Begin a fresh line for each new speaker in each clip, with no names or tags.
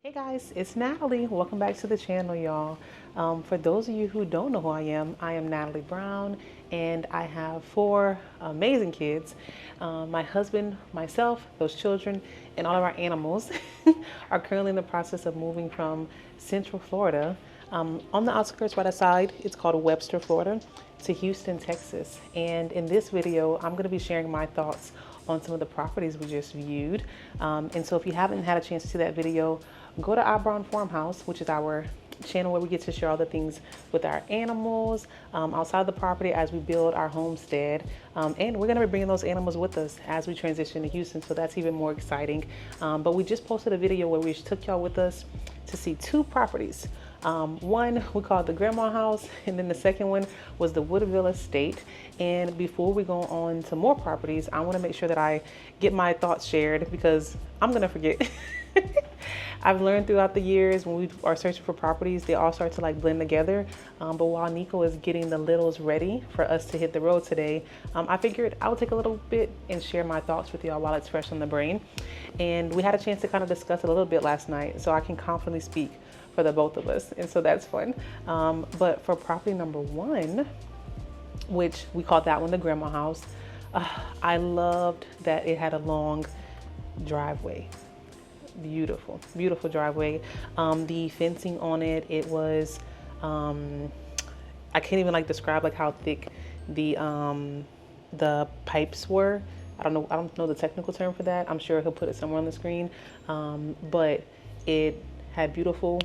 Hey guys, it's Natalie. Welcome back to the channel, y'all. For those of you who don't know who I am Natalie Brown, and I have 4 amazing kids. My husband, myself, those children, and all of our animals are currently in the process of moving from Central Florida, on the outskirts right outside, it's called Webster, Florida, to Houston, Texas. And in this video, I'm going to be sharing my thoughts on some of the properties we just viewed. And so if you haven't had a chance to see that video, go to Our Brown Farmhouse, which is our channel where we get to share all the things with our animals outside the property as we build our homestead. And we're going to be bringing those animals with us as we transition to Houston, so that's even more exciting. But we just posted a video where we took y'all with us to see 2 properties. One we called the Grandma House, and then the second one was the Woodville Estate. And before we go on to more properties, I want to make sure that I get my thoughts shared because I'm gonna forget. I've learned throughout the years when we are searching for properties, they all start to like blend together. But while Nico is getting the littles ready for us to hit the road today, I figured I would take a little bit and share my thoughts with y'all while it's fresh on the brain. And we had a chance to kind of discuss it a little bit last night, so I can confidently speak for the both of us, and so that's fun. But for property number 1, which we called that one the Grandma House, I loved that it had a long driveway. Beautiful, beautiful driveway. The fencing on it, it was, I can't even like describe like how thick the pipes were. I don't know the technical term for that. I'm sure he'll put it somewhere on the screen. But it had beautiful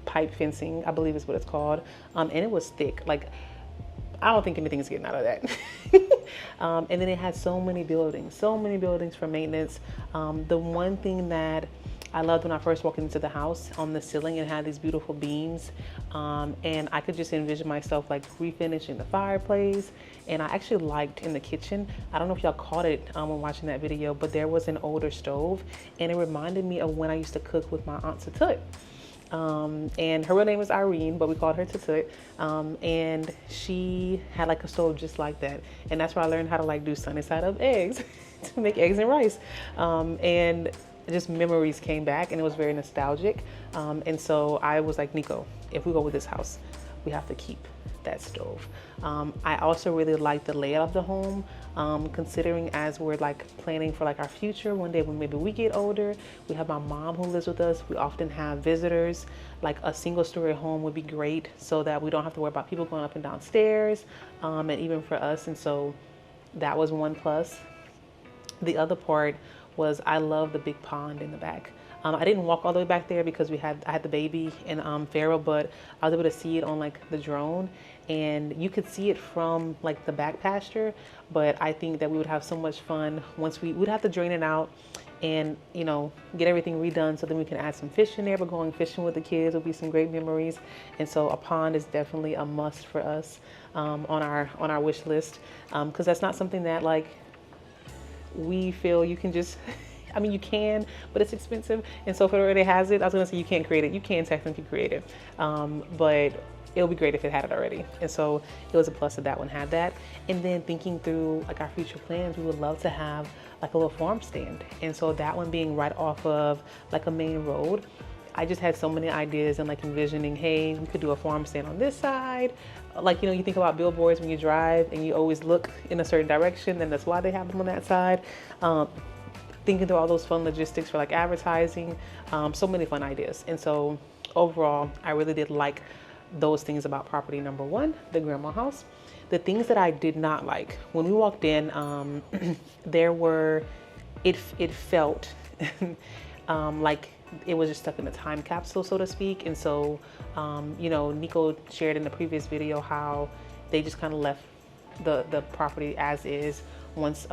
pipe fencing, I believe is what it's called. And it was thick. Like, I don't think anything's getting out of that. And then it had so many buildings for maintenance. The one thing that I loved when I first walked into the house, on the ceiling it had these beautiful beams, and I could just envision myself like refinishing the fireplace. And I actually liked in the kitchen, I don't know if y'all caught it when watching that video, but there was an older stove, and it reminded me of when I used to cook with my Aunt Tutut. And her real name is Irene, but we called her Tutut. And she had like a stove just like that, and that's where I learned how to like do sunny side up eggs to make eggs and rice. And just memories came back, and it was very nostalgic. And so I was like, Nico, if we go with this house, we have to keep that stove. I also really like the layout of the home, considering as we're like planning for like our future one day when maybe we get older. We have my mom who lives with us. We often have visitors. Like a single-story home would be great, so that we don't have to worry about people going up and down stairs, and even for us. And so that was one plus. The other part was I love the big pond in the back. I didn't walk all the way back there because I had the baby and Pharaoh, but I was able to see it on like the drone, and you could see it from like the back pasture. But I think that we would have so much fun once we'd have to drain it out and, you know, get everything redone, so then we can add some fish in there. But going fishing with the kids will be some great memories. And so a pond is definitely a must for us, on our wish list, because that's not something that like we feel you can just I mean, you can, but it's expensive. And so if it already has it, I was gonna say you can't create it. You can technically create it, but it'll be great if it had it already. And so it was a plus that that one had that. And then thinking through like our future plans, we would love to have like a little farm stand. And so that one being right off of like a main road, I just had so many ideas and like envisioning, hey, we could do a farm stand on this side. Like, you know, you think about billboards when you drive and you always look in a certain direction, and that's why they have them on that side. Thinking through all those fun logistics for like advertising, so many fun ideas. And so overall, I really did like those things about property number 1, the Grandma House. The things that I did not like when we walked in, it felt like it was just stuck in a time capsule, so to speak. And so, you know, Nico shared in the previous video how they just kind of left the property as is once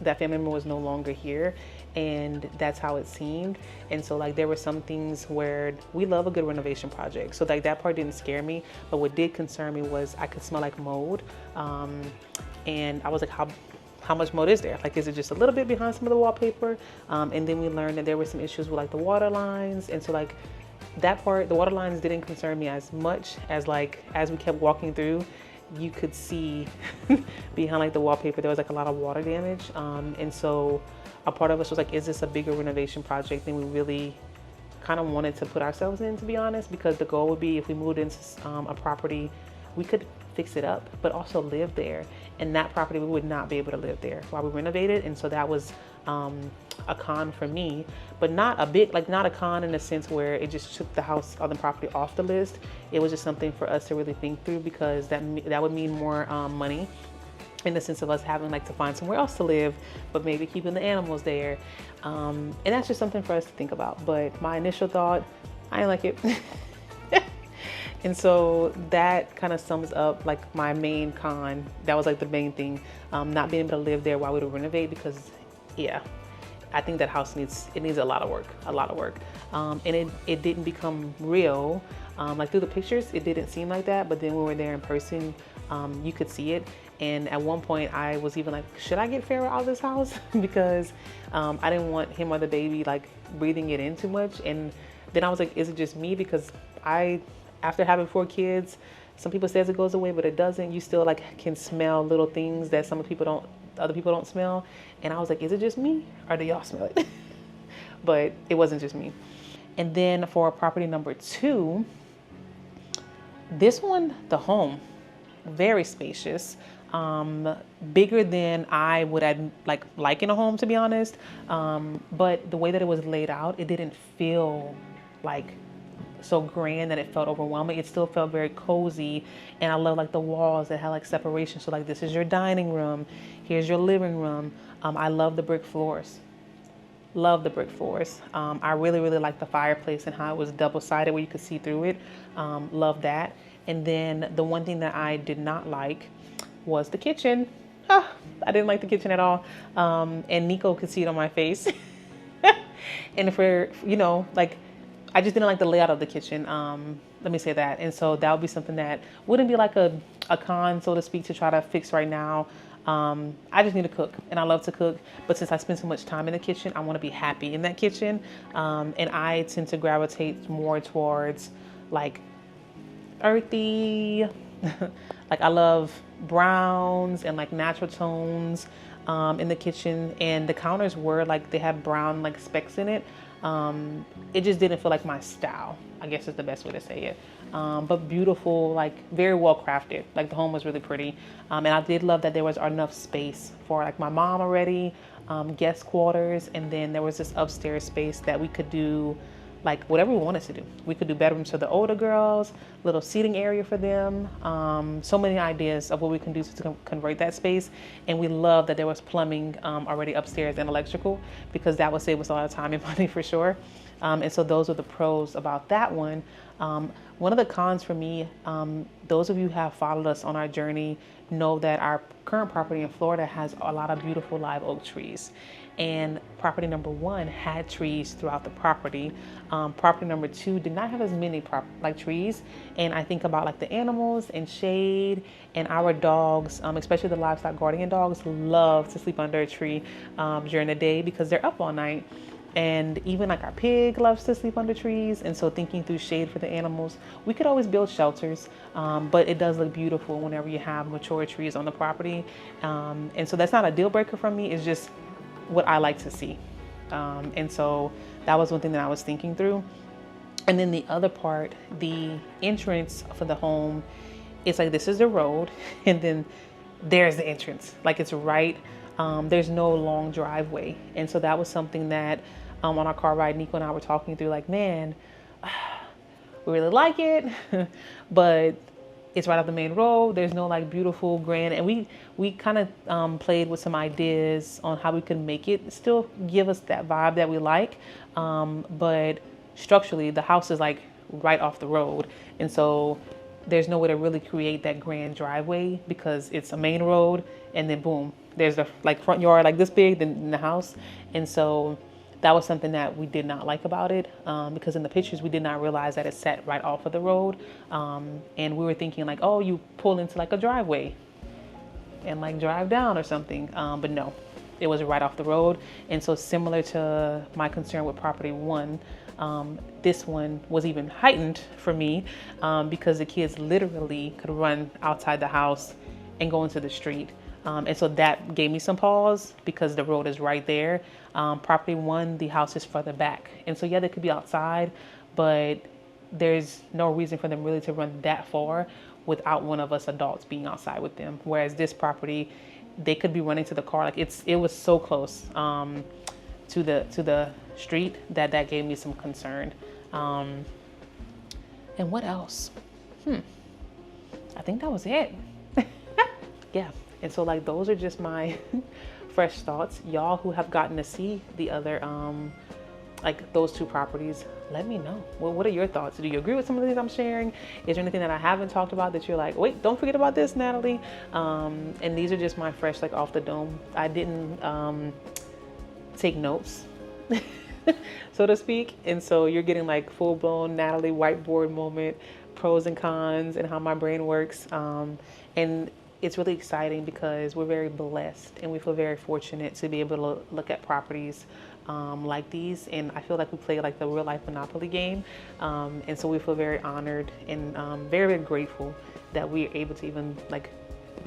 that family member was no longer here, and that's how it seemed. And so like there were some things where we love a good renovation project, so like that part didn't scare me, but what did concern me was I could smell like mold, and I was like, how much mold is there? Like, is it just a little bit behind some of the wallpaper? And then we learned that there were some issues with like the water lines, and so like that part, the water lines didn't concern me as much as like as we kept walking through, you could see behind like the wallpaper there was like a lot of water damage, and so a part of us was like, is this a bigger renovation project than we really kind of wanted to put ourselves in, to be honest, because the goal would be if we moved into a property, we could fix it up, but also live there. And that property, we would not be able to live there while we renovated. And so that was a con for me, but not a big, like not a con in the sense where it just took the house or the property off the list. It was just something for us to really think through, because that would mean more money in the sense of us having like to find somewhere else to live, but maybe keeping the animals there. And that's just something for us to think about. But my initial thought, I didn't like it. And so that kind of sums up like my main con. That was like the main thing, not being able to live there while we would renovate, because yeah, I think that house needs a lot of work, and it didn't become real. Like through the pictures, it didn't seem like that, but then when we were there in person, you could see it. And at one point I was even like, should I get Pharaoh out of this house? Because I didn't want him or the baby like breathing it in too much. And then I was like, is it just me? Because after having 4 kids, some people says it goes away, but it doesn't. You still like can smell little things that other people don't smell. And I was like, is it just me, or do y'all smell it? But it wasn't just me. And then for property number 2, this one, the home, very spacious, bigger than I would like in a home, to be honest. But the way that it was laid out, it didn't feel like so grand that it felt overwhelming. It still felt very cozy, and I love like the walls that had like separation. So like, this is your dining room, here's your living room. I love the brick floors. I really like the fireplace and how it was double-sided where you could see through it. Love that. And then the one thing that I did not like was the kitchen. I didn't like the kitchen at all. And Nico could see it on my face. And for, like, I just didn't like the layout of the kitchen. Let me say that. And so that would be something that wouldn't be like a con, so to speak, to try to fix right now. I just need to cook, and I love to cook. But since I spend so much time in the kitchen, I want to be happy in that kitchen. And I tend to gravitate more towards like earthy, like I love browns and like natural tones in the kitchen. And the counters were like, they had brown like specks in it. It just didn't feel like my style, I guess is the best way to say it. But beautiful, like very well crafted. Like the home was really pretty. And I did love that there was enough space for like my mom already, guest quarters. And then there was this upstairs space that we could do like whatever we wanted to do. We could do bedrooms for the older girls, little seating area for them. So many ideas of what we can do to convert that space. And we love that there was plumbing already upstairs and electrical, because that would save us a lot of time and money for sure. And so those are the pros about that one. One of the cons for me, those of you who have followed us on our journey know that our current property in Florida has a lot of beautiful live oak trees. And property number 1 had trees throughout the property. Property number 2 did not have as many trees. And I think about like the animals and shade, and our dogs, especially the livestock guardian dogs, love to sleep under a tree during the day because they're up all night. And even like our pig loves to sleep under trees. And so thinking through shade for the animals, we could always build shelters, but it does look beautiful whenever you have mature trees on the property. And so that's not a deal breaker for me. It's just what I like to see. And so that was one thing that I was thinking through. And then the other part, the entrance for the home, it's like, this is the road, and then there's the entrance. Like it's right, there's no long driveway. And so that was something that on our car ride, Nico and I were talking through, like, man, we really like it, but it's right off the main road. There's no like beautiful grand, and we kind of played with some ideas on how we could make it still give us that vibe that we like, but structurally the house is like right off the road, and so there's no way to really create that grand driveway because it's a main road, and then boom, there's the like front yard like this big, then the house. And so that was something that we did not like about it, because in the pictures we did not realize that it sat right off of the road, and we were thinking like, oh, you pull into like a driveway and like drive down or something, but no, it was right off the road. And so similar to my concern with property 1, this one was even heightened for me, because the kids literally could run outside the house and go into the street. And so that gave me some pause because the road is right there. Property 1, the house is further back. And so yeah, they could be outside, but there's no reason for them really to run that far without one of us adults being outside with them. Whereas this property, they could be running to the car. Like it was so close to the street that gave me some concern. And what else? I think that was it. Yeah. And so like those are just my fresh thoughts. Y'all who have gotten to see the other like those 2 properties, let me know. Well, what are your thoughts? Do you agree with some of the things I'm sharing? Is there anything that I haven't talked about that you're like, wait, don't forget about this, Natalie? And these are just my fresh, like off the dome. I didn't take notes, so to speak. And so you're getting like full blown Natalie whiteboard moment, pros and cons and how my brain works. And it's really exciting because we're very blessed and we feel very fortunate to be able to look at properties like these, and I feel like we play like the real life Monopoly game, and so we feel very honored and very, very grateful that we're able to even like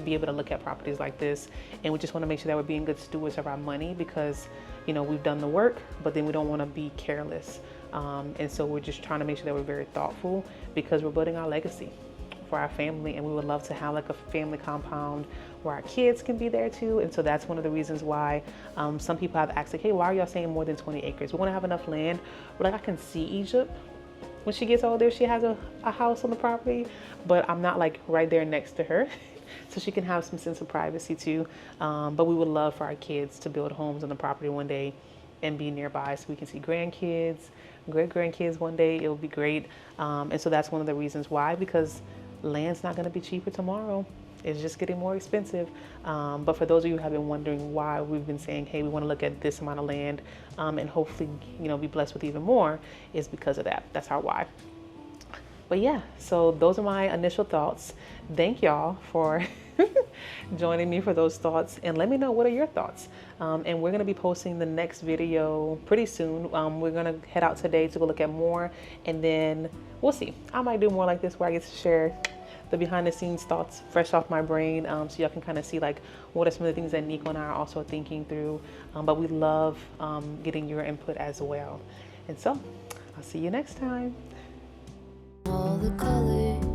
be able to look at properties like this. And we just want to make sure that we're being good stewards of our money because, you know, we've done the work, but then we don't want to be careless, and so we're just trying to make sure that we're very thoughtful because we're building our legacy for our family, and we would love to have like a family compound where our kids can be there too. And so that's one of the reasons why some people have asked like, hey, why are y'all saying more than 20 acres? We want to have enough land where like I can see Egypt when she gets older. She has a house on the property, but I'm not like right there next to her. So she can have some sense of privacy too. But we would love for our kids to build homes on the property one day and be nearby so we can see grandkids, great grandkids one day. It would be great. And so that's one of the reasons why, because land's not going to be cheaper tomorrow. It's just getting more expensive. But for those of you who have been wondering why we've been saying, hey, we want to look at this amount of land and hopefully, you know, be blessed with even more, is because of that. That's our why. But yeah, so those are my initial thoughts. Thank y'all for joining me for those thoughts, and let me know what are your thoughts. And we're going to be posting the next video pretty soon. We're going to head out today to go look at more, and then we'll see. I might do more like this where I get to share the behind the scenes thoughts fresh off my brain, so y'all can kind of see like what are some of the things that Nico and I are also thinking through. But we love getting your input as well. And so I'll see you next time.
All the colors